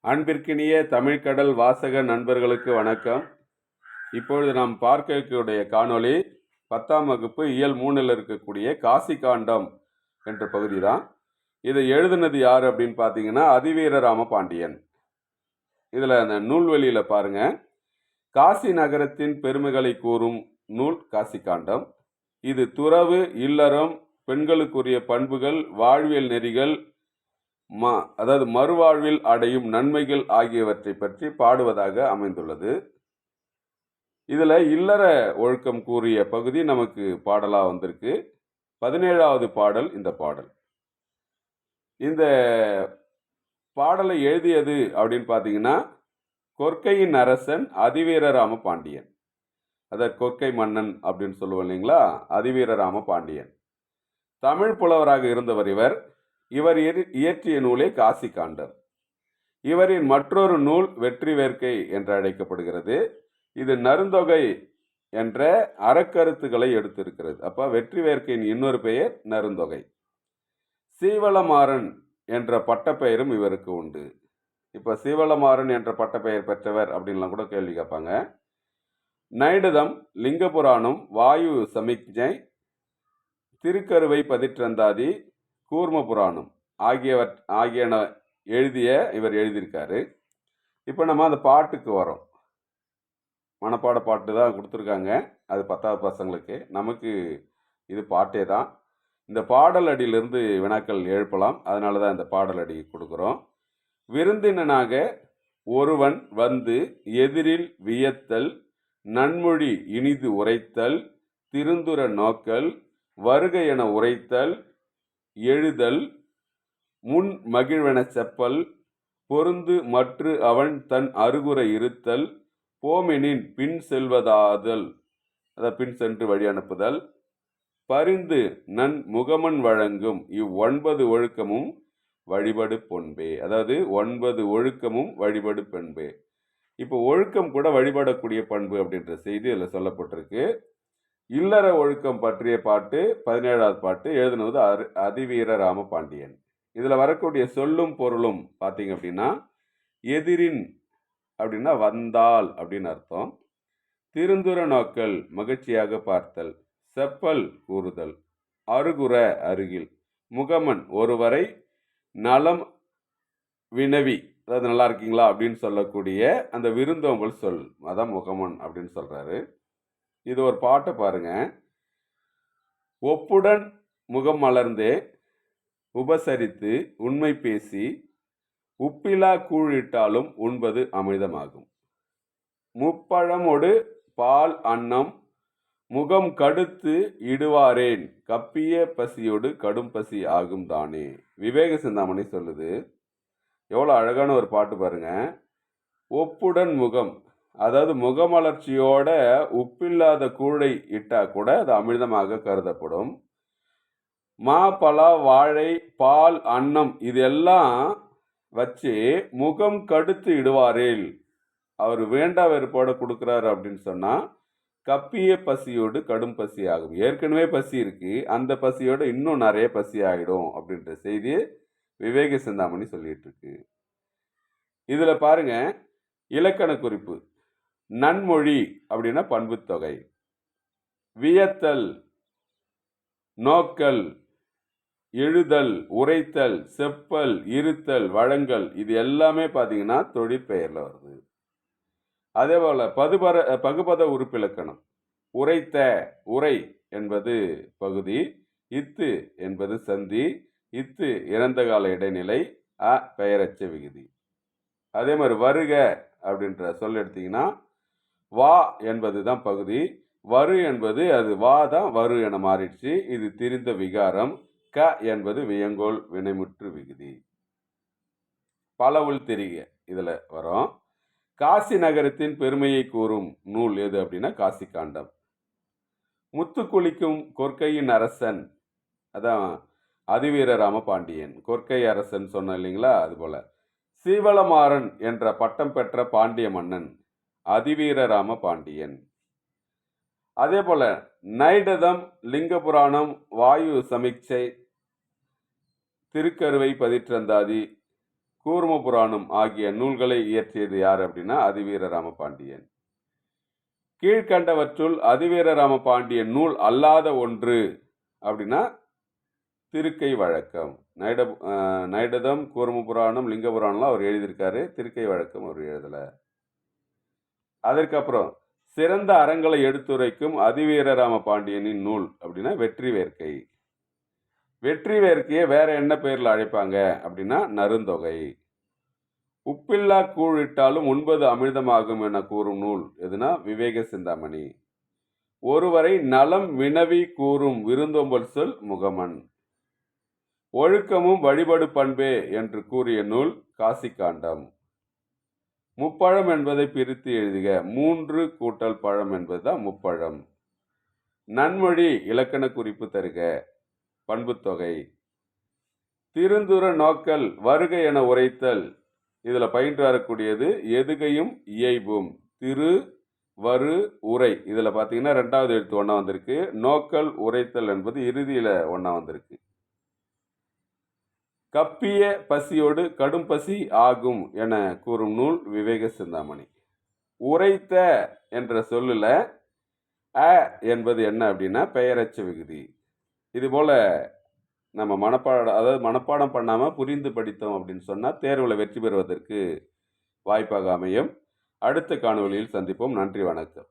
அன்பிற்கினிய தமிழ்கடல் வாசக நண்பர்களுக்கு வணக்கம். இப்பொழுது நாம் பார்க்கக்கூடிய காணொளி 10ஆம் வகுப்பு இயல் 3ல் இருக்கக்கூடிய காசி காண்டம் என்ற பகுதி தான். இதை எழுதுனது யார் அப்படின்னு பார்த்தீங்கன்னா அதிவீரராம பாண்டியன். இதில் அந்த நூல்வெளியில் பாருங்க, காசி நகரத்தின் பெருமைகளை கூறும் நூல் காசி காண்டம். இது துறவு, இல்லறம், பெண்களுக்குரிய பண்புகள், வாழ்வியல் நெறிகள், அதாவது மறுவாழ்வில் அடையும் நன்மைகள் ஆகியவற்றை பற்றி பாடுவதாக அமைந்துள்ளது. இதுல இல்லற ஒழுக்கம் கூறிய பகுதி நமக்கு பாடலா வந்திருக்கு. 17வது பாடல் இந்த பாடல். இந்த பாடலை எழுதியது அப்படின்னு பார்த்தீங்கன்னா கொற்கையின் அரசன் அதிவீரராம பாண்டியன். அதாவது கொற்கை மன்னன் அப்படின்னு சொல்லுவோம் இல்லைங்களா, அதிவீரராம பாண்டியன். தமிழ் புலவராக இருந்தவர் இவர் இயற்றிய நூலே காசி காண்டம். இவரின் மற்றொரு நூல் வெற்றி வேர்க்கை என்று அழைக்கப்படுகிறது. இது நருந்தொகை என்ற அறக்கருத்துக்களை எடுத்திருக்கிறது. அப்ப வெற்றி வேர்க்கையின் இன்னொரு பெயர் நருந்தொகை. சீவளமாறன் என்ற பட்டப்பெயரும் இவருக்கு உண்டு. இப்ப சீவளமாறன் என்ற பட்டப்பெயர் பெற்றவர் அப்படின்லாம் கூட கேள்வி கேட்பாங்க. நைடதம், லிங்க புராணம், வாயு சமிக்ஞை, திருக்கருவை பதிற்றந்தாதி, கூர்ம புராணம் ஆகியன இவர் எழுதியிருக்காரு. இப்போ நம்ம அந்த பாட்டுக்கு வரோம். மனப்பாட பாட்டு தான் கொடுத்துருக்காங்க. அது 10வது பசங்களுக்கு. நமக்கு இது பாட்டே தான். இந்த பாடல் அடியிலிருந்து வினாக்கள் எழுப்பலாம். அதனால தான் இந்த பாடல் அடி கொடுக்குறோம். விருந்தினனாக ஒருவன் வந்து எதிரில் வியத்தல், நன்மொழி இனிது உரைத்தல், திருந்துர நோக்கல், வருக என உரைத்தல், எழுதல், முன் மகிழ்வென செப்பல், பொருந்து மற்று அவன் தன் அருகுற இருத்தல், போமெனின் பின் செல்வதாதல், பின் சென்று வழி அனுப்புதல், பரிந்து நன் முகமன் வழங்கும் 9 ஒழுக்கமும் வழிபடு பொன்பே. அதாவது 9 ஒழுக்கமும் வழிபடு பண்பே. இப்போ ஒழுக்கம் கூட வழிபடக்கூடிய பண்பு அப்படின்ற செய்தி இதில் சொல்லப்பட்டிருக்கு. இல்லற ஒழுக்கம் பற்றிய பாட்டு 17வது பாட்டு எழுதுனது அதிவீரராம பாண்டியன். இதுல வரக்கூடிய சொல்லும் பொருளும் பார்த்தீங்க அப்படின்னா, எதிரின் அப்படின்னா வந்தால் அப்படின்னு அர்த்தம், திருந்துர நோக்கல் மகிழ்ச்சியாக பார்த்தல், செப்பல் கூறுதல், அருகுற அருகில், முகமன் ஒருவரை, நலம் வினவி அதாவது நல்லா இருக்கீங்களா அப்படின்னு சொல்லக்கூடிய அந்த விருந்தோம்பல் சொல், அதான் முகமன் அப்படின்னு சொல்றாரு. இது ஒரு பாட்டை பாருங்க. ஒப்புடன் முகம் மலர்ந்தே உபசரித்து உண்மை பேசி உப்பிலா கூழிட்டாலும் உண்பது அமிர்தமாகும். முப்பழமொடு பால் அன்னம் முகம் கடுத்து இடுவாரேன், கப்பிய பசியோடு கடும் பசி ஆகும் தானே. விவேக சிந்தாமணி சொல்லுது. எவ்வளோ அழகான ஒரு பாட்டு பாருங்க. ஒப்புடன் முகம், அதாவது முகமலர்ச்சியோட உப்பில்லாத கூழை இட்டா கூட அது அமிர்தமாக கருதப்படும். மா, பலா, வாழை, பால், அன்னம் இதெல்லாம் வச்சு முகம் கடுத்து இடுவாரேல், அவர் வேண்டா வெறுப்போட கொடுக்குறாரு அப்படின்னு சொன்னா கப்பிய பசியோடு கடும் பசி ஆகும். ஏற்கனவே பசி இருக்கு, அந்த பசியோட இன்னும் நிறைய பசி ஆகிடும் அப்படின்ற செய்தி விவேக சிந்தாமணி சொல்லிட்டு இருக்கு. இதுல பாருங்க, இலக்கண குறிப்பு. நன்மொழி அப்படின்னா பண்பு தொகை, வியத்தல், நோக்கல், எழுதல், உரைத்தல், செப்பல், இருத்தல், வழங்கல் இது எல்லாமே பார்த்தீங்கன்னா தொழிற்பெயர்ல வருது. அதே போல பகுபத உறுப்பிலக்கணம். உரைத்த, உரை என்பது பகுதி, இத்து என்பது சந்தி, இத்து இறந்த கால இடைநிலை, பெயரச்ச விகுதி. அதே மாதிரி வருக அப்படின்ற சொல் எடுத்தீங்கன்னா வா என்பது தான் பகுதி, வரு என்பது அது வா தான் வரு என மாறிடுச்சு. இது திரிந்த விகாரம். க என்பது வியங்கோல் வினைமுற்று விகுதி. பலவுள் தெரிக இதுல வரும். காசி நகரத்தின் பெருமையை கூறும் நூல் எது அப்படின்னா காசி காண்டம். முத்து குளிக்கும் கொற்கையின் அரசன், அதான் அதிவீரராம பாண்டியன். கொற்கை அரசன் சொன்ன இல்லைங்களா, அது போல சீவளமாறன் என்ற பட்டம் பெற்ற பாண்டிய மன்னன் அதிவீரராம பாண்டியன். அதே போல நைடதம், லிங்க புராணம், வாயு சமிக்ஞை, திருக்கருவை பதிற்றந்தாதி, கூர்ம புராணம் ஆகிய நூல்களை இயற்றியது யார் அப்படின்னா அதிவீரராம பாண்டியன். கீழ்கண்டவற்றுள் அதிவீரராம பாண்டியன் நூல் அல்லாத ஒன்று அப்படின்னா திருக்கை வழக்கம். நைடதம், கூர்ம புராணம், லிங்க புராணம்லாம் அவர் எழுதியிருக்காரு. திருக்கை வழக்கம் அவர் எழுதல. அதற்கப்புறம் சிறந்த அறங்களை எடுத்துரைக்கும் அதிவீரராம பாண்டியனின் நூல் அப்படின்னா வெற்றி வேர்க்கை. வெற்றி வேர்க்கையை வேற என்ன பெயர்ல அழைப்பாங்க அப்படின்னா நருந்தொகை. உப்பில்லா கூழிட்டாலும் 9 அமிர்தமாகும் என கூறும் நூல் எதுனா விவேக சிந்தாமணி. ஒருவரை நலம் வினவி கூறும் விருந்தோம்பல் சொல் முகமன். ஒழுக்கமும் வழிபடு பண்பே என்று கூறிய நூல் காசிக்காண்டம். முப்பழம் என்பதை பிரித்து எழுதுக. 3 கூட்டல் பழம் என்பதுதான் முப்பழம். நன்மொழி இலக்கண குறிப்பு தருக. பண்புத்தொகை. திருந்துர நோக்கல் வருக என உரைத்தல். இதுல பயின்று வரக்கூடியது எதுகையும் இயைபும். திரு வரு உரை இதுல பாத்தீங்கன்னா 2வது எழுத்து ஒண்ணா வந்திருக்கு. நோக்கல் உரைத்தல் என்பது இறுதியில ஒண்ணா வந்திருக்கு. கப்பிய பசியோடு கடும் பசி ஆகும் என கூறும் நூல் விவேக சிந்தாமணி. உரைத்த என்ற சொல்லுல அ என்பது என்ன அப்படின்னா பெயரச்ச விகுதி. இது போல நம்ம மனப்பாடம் பண்ணாம புரிந்து படித்தோம் அப்படின்னு சொன்னா தேர்வுல வெற்றி பெறுவதற்கு வாய்ப்பாக அமையும். அடுத்த காணொளியில் சந்திப்போம். நன்றி, வணக்கம்.